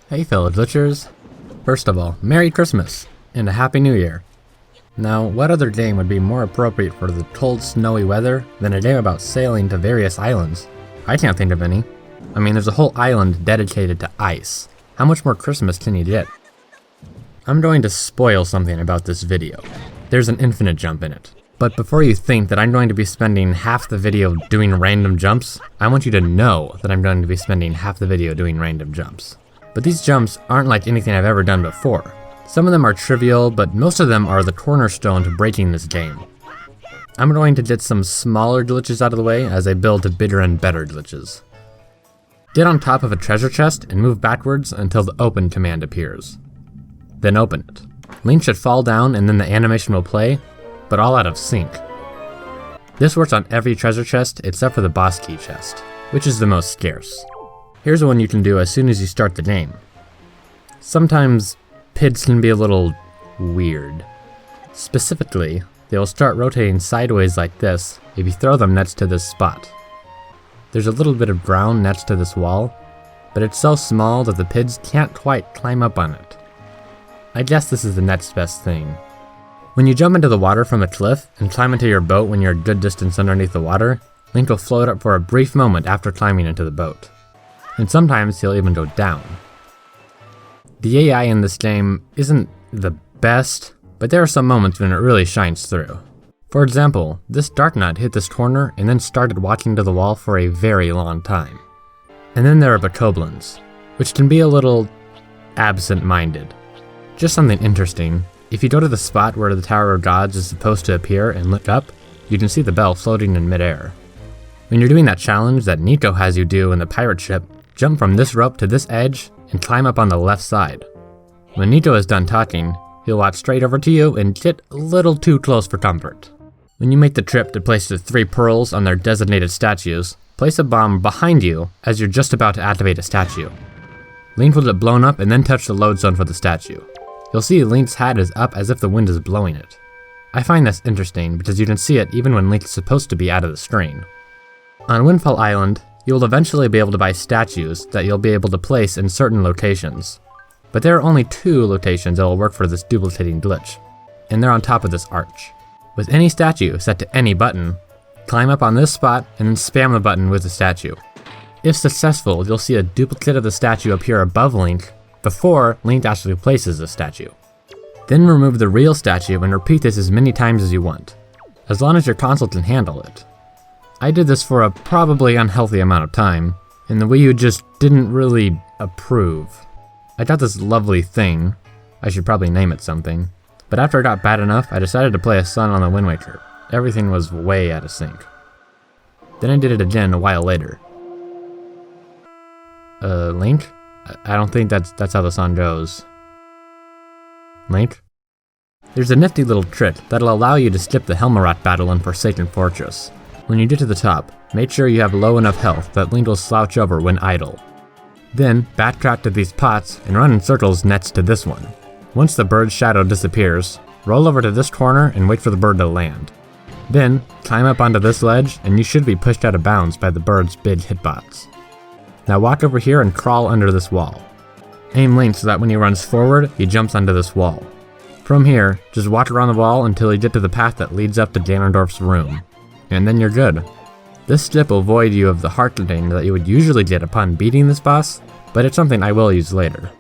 Hey fellow glitchers. First of all, Merry Christmas and a Happy New Year. Now, what other game would be more appropriate for the cold, snowy weather than a game about sailing to various islands? I can't think of any. I mean, there's a whole island dedicated to ice. How much more Christmas can you get? I'm going to spoil something about this video. There's an infinite jump in it. But before you think that I'm going to be spending half the video doing random jumps, I want you to know that I'm going to be spending half the video doing random jumps. But these jumps aren't like anything I've ever done before. Some of them are trivial, but most of them are the cornerstone to breaking this game. I'm going to get some smaller glitches out of the way as I build to bigger and better glitches. Get on top of a treasure chest and move backwards until the open command appears. Then open it. Link should fall down and then the animation will play, but all out of sync. This works on every treasure chest except for the boss key chest, which is the most scarce. Here's one you can do as soon as you start the game. Sometimes PIDs can be a little weird. Specifically, they'll start rotating sideways like this if you throw them next to this spot. There's a little bit of ground next to this wall, but it's so small that the PIDs can't quite climb up on it. I guess this is the next best thing. When you jump into the water from a cliff and climb into your boat when you're a good distance underneath the water, Link will float up for a brief moment after climbing into the boat. And sometimes he'll even go down. The AI in this game isn't the best, but there are some moments when it really shines through. For example, this Dark Knot hit this corner and then started walking to the wall for a very long time. And then there are Bokoblins, which can be a little absent-minded. Just something interesting, if you go to the spot where the Tower of Gods is supposed to appear and look up, you can see the bell floating in midair. When you're doing that challenge that Nico has you do in the pirate ship, jump from this rope to this edge and climb up on the left side. When Nico is done talking, he'll walk straight over to you and get a little too close for comfort. When you make the trip to place the 3 pearls on their designated statues, place a bomb behind you as you're just about to activate a statue. Link will get blown up and then touch the load zone for the statue. You'll see Link's hat is up as if the wind is blowing it. I find this interesting because you can see it even when Link's supposed to be out of the screen. On Windfall Island, you will eventually be able to buy statues that you'll be able to place in certain locations. But there are only 2 locations that will work for this duplicating glitch, and they're on top of this arch. With any statue set to any button, climb up on this spot and then spam the button with the statue. If successful, you'll see a duplicate of the statue appear above Link before Link actually places the statue. Then remove the real statue and repeat this as many times as you want, as long as your console can handle it. I did this for a probably unhealthy amount of time, and the Wii U just didn't really approve. I got this lovely thing, I should probably name it something, but after it got bad enough, I decided to play a Sun on the Wind Waker. Everything was way out of sync. Then I did it again a while later. Link? I don't think that's how the song goes. Link? There's a nifty little trick that'll allow you to skip the Helmarat battle in Forsaken Fortress. When you get to the top, make sure you have low enough health that Link will slouch over when idle. Then, backtrack to these pots and run in circles next to this one. Once the bird's shadow disappears, roll over to this corner and wait for the bird to land. Then, climb up onto this ledge and you should be pushed out of bounds by the bird's big hitbox. Now walk over here and crawl under this wall. Aim Link so that when he runs forward, he jumps onto this wall. From here, just walk around the wall until you get to the path that leads up to Ganondorf's room. And then you're good. This step will void you of the heart container that you would usually get upon beating this boss, but it's something I will use later.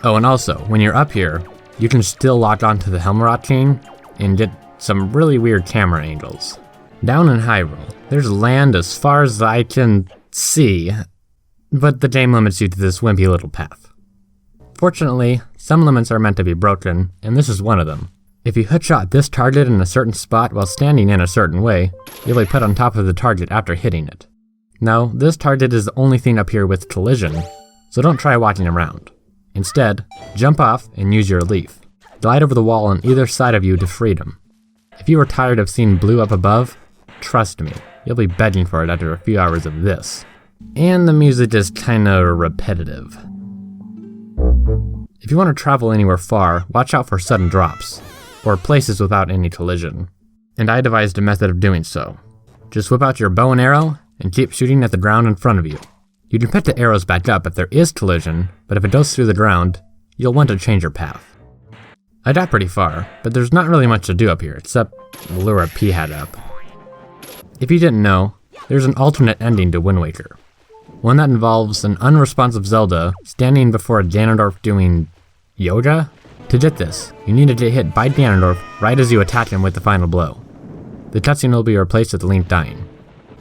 Oh, and also, when you're up here, you can still lock onto the Helmarat King and get some really weird camera angles. Down in Hyrule, there's land as far as I can see, but the game limits you to this wimpy little path. Fortunately, some limits are meant to be broken, and this is one of them. If you hookshot this target in a certain spot while standing in a certain way, you'll be put on top of the target after hitting it. Now, this target is the only thing up here with collision, so don't try walking around. Instead, jump off and use your leaf. Glide over the wall on either side of you to freedom. If you are tired of seeing blue up above, trust me, you'll be begging for it after a few hours of this. And the music is kinda repetitive. If you want to travel anywhere far, watch out for sudden drops, or places without any collision. And I devised a method of doing so. Just whip out your bow and arrow and keep shooting at the ground in front of you. You can put the arrows back up if there is collision, but if it goes through the ground, you'll want to change your path. I got pretty far, but there's not really much to do up here except lure a peahat up. If you didn't know, there's an alternate ending to Wind Waker. One that involves an unresponsive Zelda standing before Ganondorf doing yoga? To get this, you need to get hit by Ganondorf right as you attack him with the final blow. The cutscene will be replaced with Link dying.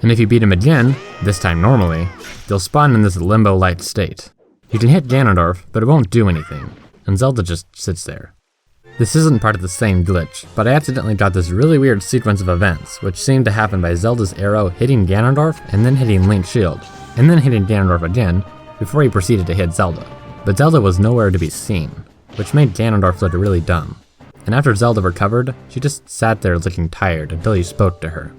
And if you beat him again, this time normally, you'll spawn in this limbo-like state. You can hit Ganondorf, but it won't do anything, and Zelda just sits there. This isn't part of the same glitch, but I accidentally got this really weird sequence of events, which seemed to happen by Zelda's arrow hitting Ganondorf and then hitting Link's shield, and then hitting Ganondorf again, before he proceeded to hit Zelda. But Zelda was nowhere to be seen, which made Ganondorf look really dumb. And after Zelda recovered, she just sat there looking tired until you spoke to her.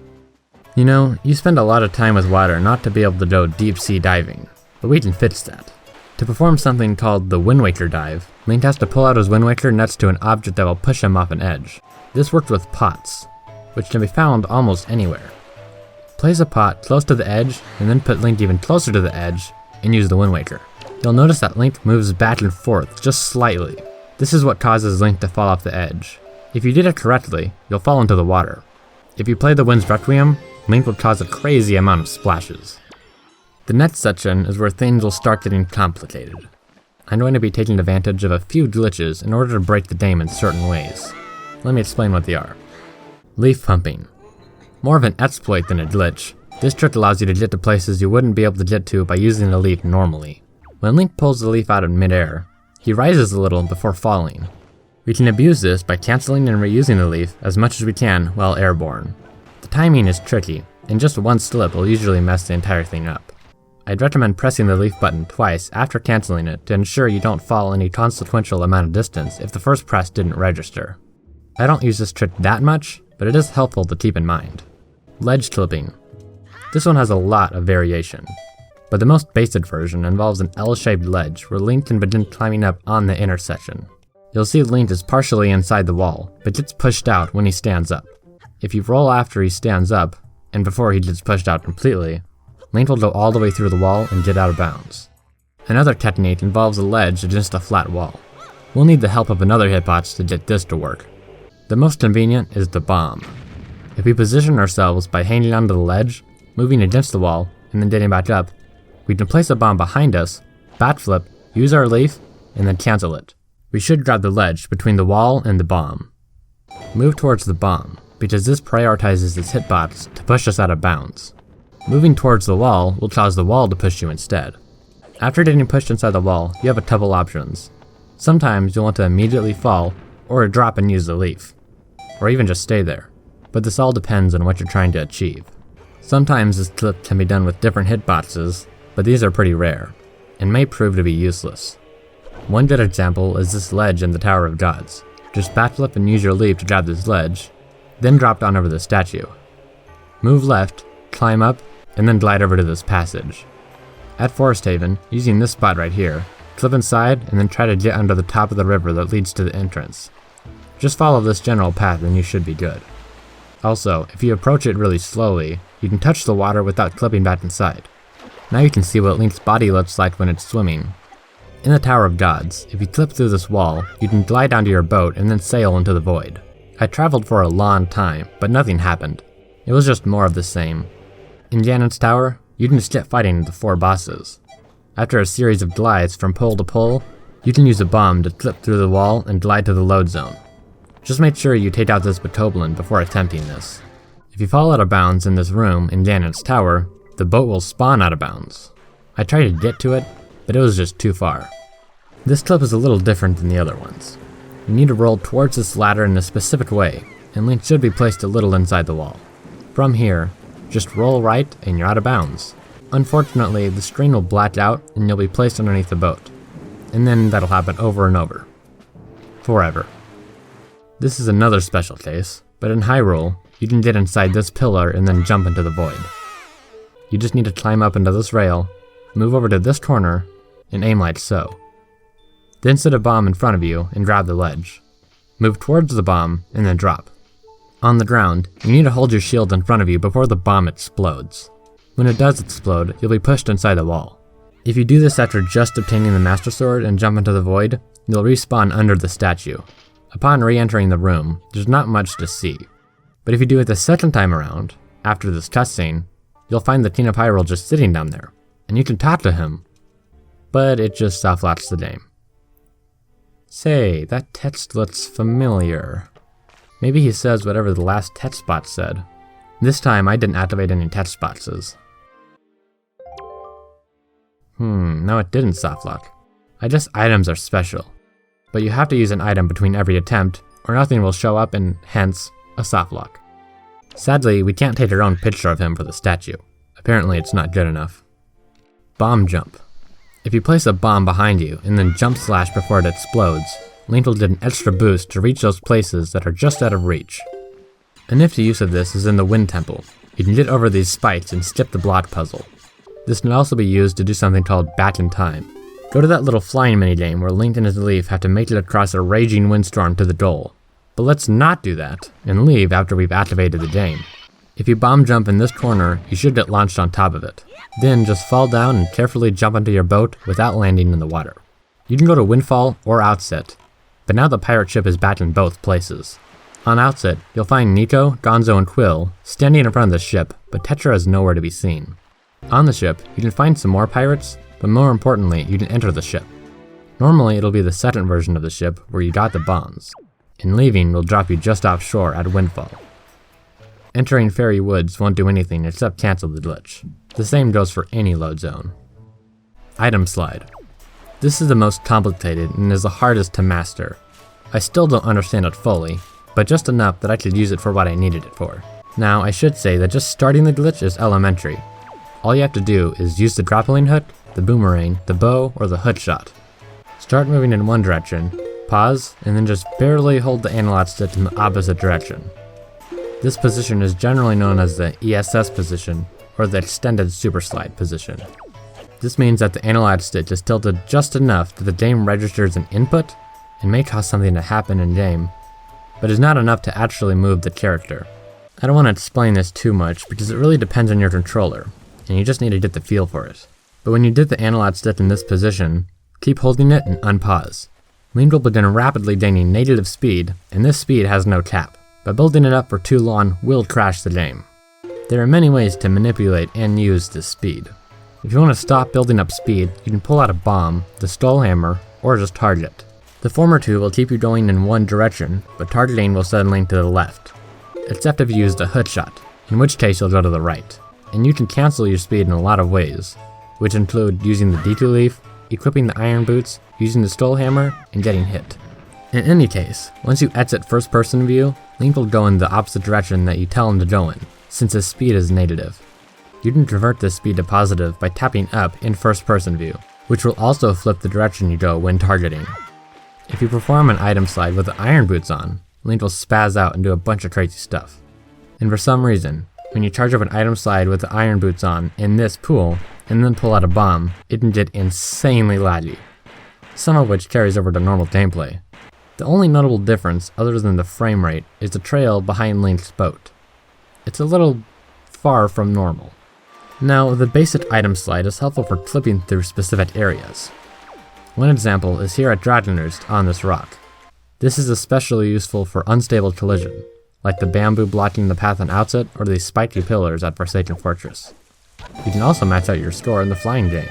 You know, you spend a lot of time with water not to be able to go deep sea diving, but we can fix that. To perform something called the Wind Waker dive, Link has to pull out his Wind Waker next to an object that will push him off an edge. This worked with pots, which can be found almost anywhere. Place a pot close to the edge, and then put Link even closer to the edge, and use the Wind Waker. You'll notice that Link moves back and forth just slightly. This is what causes Link to fall off the edge. If you did it correctly, you'll fall into the water. If you play the Wind's Requiem, Link will cause a crazy amount of splashes. The next section is where things will start getting complicated. I'm going to be taking advantage of a few glitches in order to break the game in certain ways. Let me explain what they are. Leaf pumping. More of an exploit than a glitch, this trick allows you to get to places you wouldn't be able to get to by using the leaf normally. When Link pulls the leaf out of midair, he rises a little before falling. We can abuse this by cancelling and reusing the leaf as much as we can while airborne. The timing is tricky, and just one slip will usually mess the entire thing up. I'd recommend pressing the leaf button twice after cancelling it to ensure you don't fall any consequential amount of distance if the first press didn't register. I don't use this trick that much, but it is helpful to keep in mind. Ledge clipping. This one has a lot of variation, but the most basic version involves an L-shaped ledge where Link can begin climbing up on the intersection. You'll see Link is partially inside the wall, but gets pushed out when he stands up. If you roll after he stands up, and before he gets pushed out completely, Link will go all the way through the wall and get out of bounds. Another technique involves a ledge against a flat wall. We'll need the help of another hitbox to get this to work. The most convenient is the bomb. If we position ourselves by hanging onto the ledge, moving against the wall, and then getting back up, we can place a bomb behind us, backflip, use our leaf, and then cancel it. We should grab the ledge between the wall and the bomb. Move towards the bomb, because this prioritizes its hitbox to push us out of bounds. Moving towards the wall will cause the wall to push you instead. After getting pushed inside the wall, you have a couple options. Sometimes you'll want to immediately fall, or drop and use the leaf. Or even just stay there. But this all depends on what you're trying to achieve. Sometimes this clip can be done with different hitboxes, but these are pretty rare, and may prove to be useless. One good example is this ledge in the Tower of Gods. Just backflip and use your leaf to grab this ledge, then drop down over the statue. Move left, climb up, and then glide over to this passage. At Forest Haven, using this spot right here, clip inside and then try to get under the top of the river that leads to the entrance. Just follow this general path and you should be good. Also, if you approach it really slowly, you can touch the water without clipping back inside. Now you can see what Link's body looks like when it's swimming. In the Tower of Gods, if you clip through this wall, you can glide onto your boat and then sail into the void. I traveled for a long time, but nothing happened. It was just more of the same. In Ganon's Tower, you can just get fighting the 4 bosses. After a series of glides from pole to pole, you can use a bomb to clip through the wall and glide to the load zone. Just make sure you take out this bokoblin before attempting this. If you fall out of bounds in this room in Ganon's Tower, the boat will spawn out of bounds. I tried to get to it, but it was just too far. This clip is a little different than the other ones. You need to roll towards this ladder in a specific way, and Link should be placed a little inside the wall. From here, just roll right and you're out of bounds. Unfortunately, the screen will black out and you'll be placed underneath the boat. And then that'll happen over and over. Forever. This is another special case, but in Hyrule, you can get inside this pillar and then jump into the void. You just need to climb up into this rail, move over to this corner, and aim like so. Then set a bomb in front of you and grab the ledge. Move towards the bomb and then drop. On the ground, you need to hold your shield in front of you before the bomb explodes. When it does explode, you'll be pushed inside the wall. If you do this after just obtaining the Master Sword and jump into the void, you'll respawn under the statue. Upon re-entering the room, there's not much to see. But if you do it the second time around, after this cutscene, you'll find the King of Hyrule just sitting down there, and you can talk to him, but it just soft-locks the game. Say, that text looks familiar. Maybe he says whatever the last text box said. This time I didn't activate any text boxes. No it didn't softlock. I guess items are special. But you have to use an item between every attempt, or nothing will show up and hence, a softlock. Sadly, we can't take our own picture of him for the statue. Apparently it's not good enough. Bomb jump. If you place a bomb behind you and then jump slash before it explodes, Link will get an extra boost to reach those places that are just out of reach. A nifty use of this is in the Wind Temple. You can get over these spikes and skip the block puzzle. This can also be used to do something called Back in Time. Go to that little flying minigame where Link and his Leaf have to make it across a raging windstorm to the goal. But let's not do that, and leave after we've activated the game. If you bomb jump in this corner, you should get launched on top of it. Then just fall down and carefully jump into your boat without landing in the water. You can go to Windfall or Outset, but now the pirate ship is back in both places. On Outset, you'll find Nico, Gonzo, and Quill standing in front of the ship, but Tetra is nowhere to be seen. On the ship, you can find some more pirates, but more importantly, you can enter the ship. Normally, it'll be the second version of the ship where you got the bombs, and leaving will drop you just offshore at Windfall. Entering Fairy Woods won't do anything except cancel the glitch. The same goes for any load zone. Item Slide. This is the most complicated and is the hardest to master. I still don't understand it fully, but just enough that I could use it for what I needed it for. Now, I should say that just starting the glitch is elementary. All you have to do is use the grappling hook, the boomerang, the bow, or the hook shot. Start moving in one direction, pause, and then just barely hold the analog stick in the opposite direction. This position is generally known as the ESS position, or the extended super slide position. This means that the analog stick is tilted just enough that the game registers an input and may cause something to happen in game, but is not enough to actually move the character. I don't want to explain this too much because it really depends on your controller, and you just need to get the feel for it. But when you did the analog stick in this position, keep holding it and unpause. Link will begin rapidly gaining negative speed, and this speed has no cap, but building it up for too long will crash the game. There are many ways to manipulate and use this speed. If you want to stop building up speed, you can pull out a bomb, the Skull Hammer, or just target. The former two will keep you going in one direction, but targeting will send Link to the left. Except if you used a hook shot, in which case you'll go to the right. And you can cancel your speed in a lot of ways, which include using the D2 leaf, equipping the iron boots, using the Skull Hammer, and getting hit. In any case, once you exit first person view, Link will go in the opposite direction that you tell him to go in, since his speed is negative. You can convert this speed to positive by tapping up in first person view, which will also flip the direction you go when targeting. If you perform an item slide with the iron boots on, Link will spaz out and do a bunch of crazy stuff. And for some reason, when you charge up an item slide with the iron boots on in this pool, and then pull out a bomb, it can get insanely laggy. Some of which carries over to normal gameplay. The only notable difference, other than the frame rate, is the trail behind Link's boat. It's a little far from normal. Now, the basic item slide is helpful for clipping through specific areas. One example is here at Dragonroost on this rock. This is especially useful for unstable collision, like the bamboo blocking the path on Outset or the spiky pillars at Forsaken Fortress. You can also max out your score in the flying game.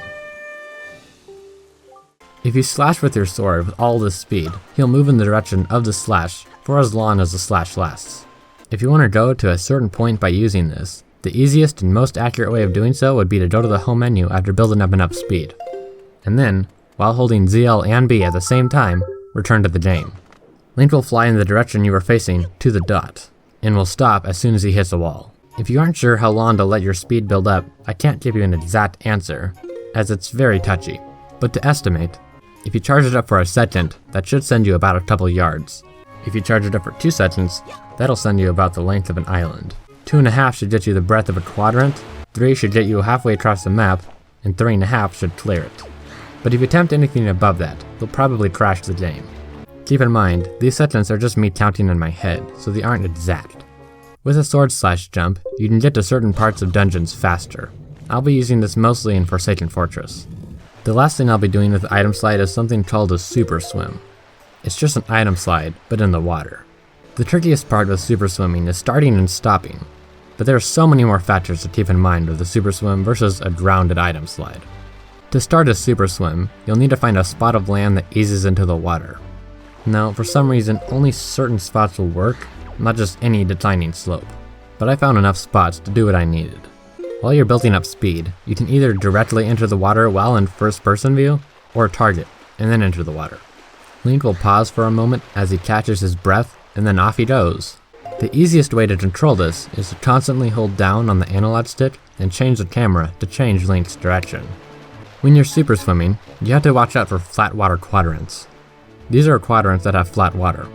If you slash with your sword with all this speed, he'll move in the direction of the slash for as long as the slash lasts. If you want to go to a certain point by using this, the easiest and most accurate way of doing so would be to go to the home menu after building up enough speed. And then, while holding ZL and B at the same time, return to the game. Link will fly in the direction you were facing to the dot, and will stop as soon as he hits a wall. If you aren't sure how long to let your speed build up, I can't give you an exact answer, as it's very touchy. But to estimate, if you charge it up for a second, that should send you about a couple yards. If you charge it up for 2 seconds, that'll send you about the length of an island. 2.5 should get you the breadth of a quadrant, 3 should get you halfway across the map, and 3.5 should clear it. But if you attempt anything above that, you'll probably crash the game. Keep in mind, these seconds are just me counting in my head, so they aren't exact. With a sword slash jump, you can get to certain parts of dungeons faster. I'll be using this mostly in Forsaken Fortress. The last thing I'll be doing with the item slide is something called a super swim. It's just an item slide, but in the water. The trickiest part with super swimming is starting and stopping, but there are so many more factors to keep in mind with a super swim versus a grounded item slide. To start a super swim, you'll need to find a spot of land that eases into the water. Now, for some reason, only certain spots will work, not just any declining slope. But I found enough spots to do what I needed. While you're building up speed, you can either directly enter the water while in first person view, or target, and then enter the water. Link will pause for a moment as he catches his breath, and then off he goes. The easiest way to control this is to constantly hold down on the analog stick and change the camera to change Link's direction. When you're super swimming, you have to watch out for flat water quadrants. These are quadrants that have flat water.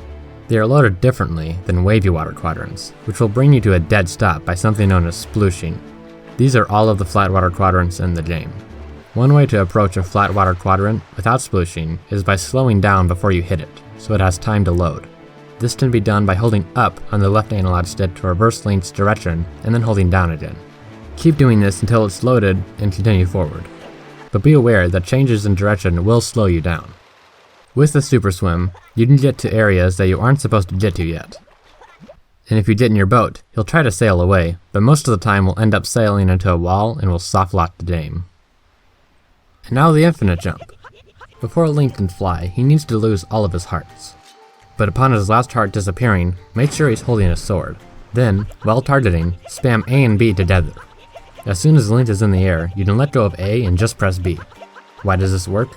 They are loaded differently than wavy water quadrants, which will bring you to a dead stop by something known as splooshing. These are all of the flat water quadrants in the game. One way to approach a flat water quadrant without splooshing is by slowing down before you hit it, so it has time to load. This can be done by holding up on the left analog stick to reverse Link's direction and then holding down again. Keep doing this until it's loaded and continue forward. But be aware that changes in direction will slow you down. With the super swim, you can get to areas that you aren't supposed to get to yet. And if you get in your boat, you'll try to sail away, but most of the time we'll end up sailing into a wall and will soft lock the game. And now the infinite jump. Before Link can fly, he needs to lose all of his hearts. But upon his last heart disappearing, make sure he's holding a sword. Then, while targeting, spam A and B together. As soon as Link is in the air, you can let go of A and just press B. Why does this work?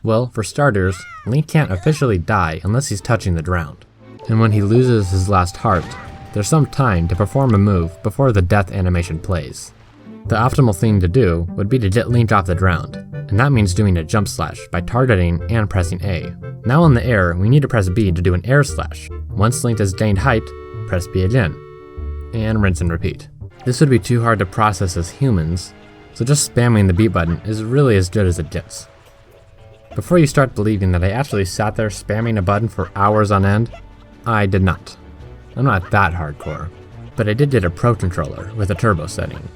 Well, for starters, Link can't officially die unless he's touching the ground. And when he loses his last heart, there's some time to perform a move before the death animation plays. The optimal thing to do would be to get Link off the ground, and that means doing a jump slash by targeting and pressing A. Now in the air, we need to press B to do an air slash. Once Link has gained height, press B again, and rinse and repeat. This would be too hard to process as humans, so just spamming the B button is really as good as it gets. Before you start believing that I actually sat there spamming a button for hours on end, I did not. I'm not that hardcore, but I did get a Pro controller with a turbo setting.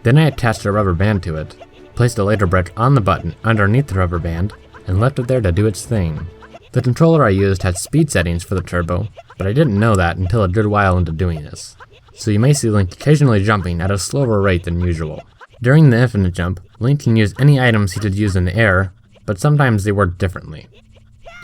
Then I attached a rubber band to it, placed a laser brick on the button underneath the rubber band, and left it there to do its thing. The controller I used had speed settings for the turbo, but I didn't know that until a good while into doing this. So you may see Link occasionally jumping at a slower rate than usual. During the infinite jump, Link can use any items he could use in the air, but sometimes they work differently.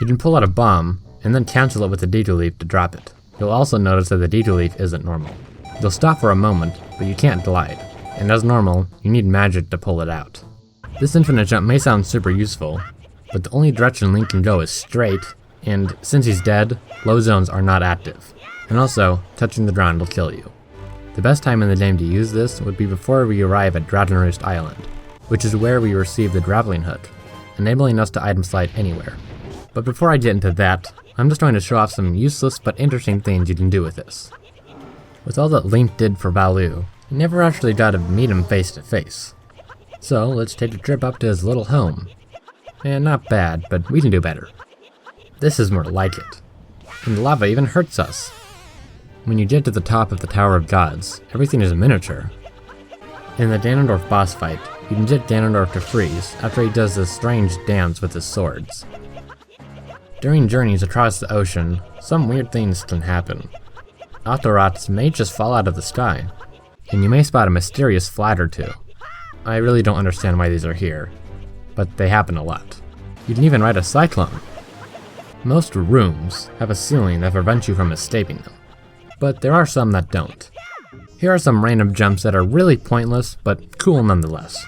You can pull out a bomb, and then cancel it with a Deku Leaf to drop it. You'll also notice that the Deku Leaf isn't normal. You'll stop for a moment, but you can't glide, and as normal, you need magic to pull it out. This infinite jump may sound super useful, but the only direction Link can go is straight, and since he's dead, low zones are not active. And also, touching the ground will kill you. The best time in the game to use this would be before we arrive at Dragon Roost Island, which is where we receive the grappling hook, enabling us to item slide anywhere. But before I get into that, I'm just going to show off some useless but interesting things you can do with this. With all that Link did for Baloo, you never actually got to meet him face to face. So let's take a trip up to his little home. And not bad, but we can do better. This is more like it. And the lava even hurts us. When you get to the top of the Tower of Gods, everything is miniature. In the Ganondorf boss fight, you can get Ganondorf to freeze after he does this strange dance with his swords. During journeys across the ocean, some weird things can happen. Octoroks may just fall out of the sky, and you may spot a mysterious flag or two. I really don't understand why these are here, but they happen a lot. You can even ride a cyclone. Most rooms have a ceiling that prevents you from escaping them, but there are some that don't. Here are some random jumps that are really pointless, but cool nonetheless.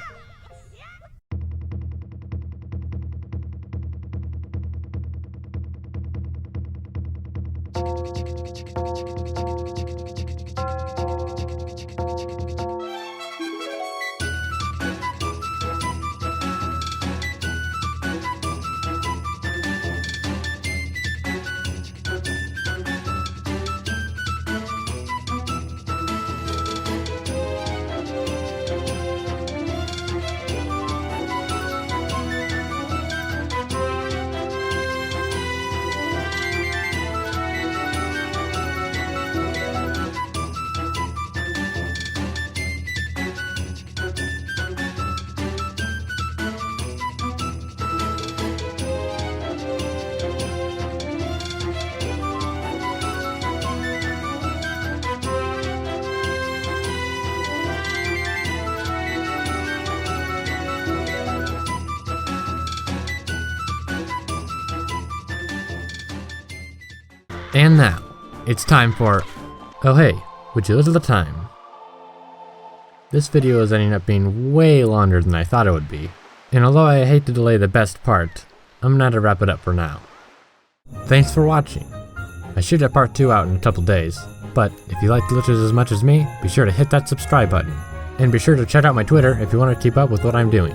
And now, it's time for... Oh hey, would you look at the time? This video is ending up being way longer than I thought it would be, and although I hate to delay the best part, I'm gonna have to wrap it up for now. Thanks for watching. I should have part 2 out in a couple days, but if you like glitches as much as me, be sure to hit that subscribe button, and be sure to check out my Twitter if you want to keep up with what I'm doing.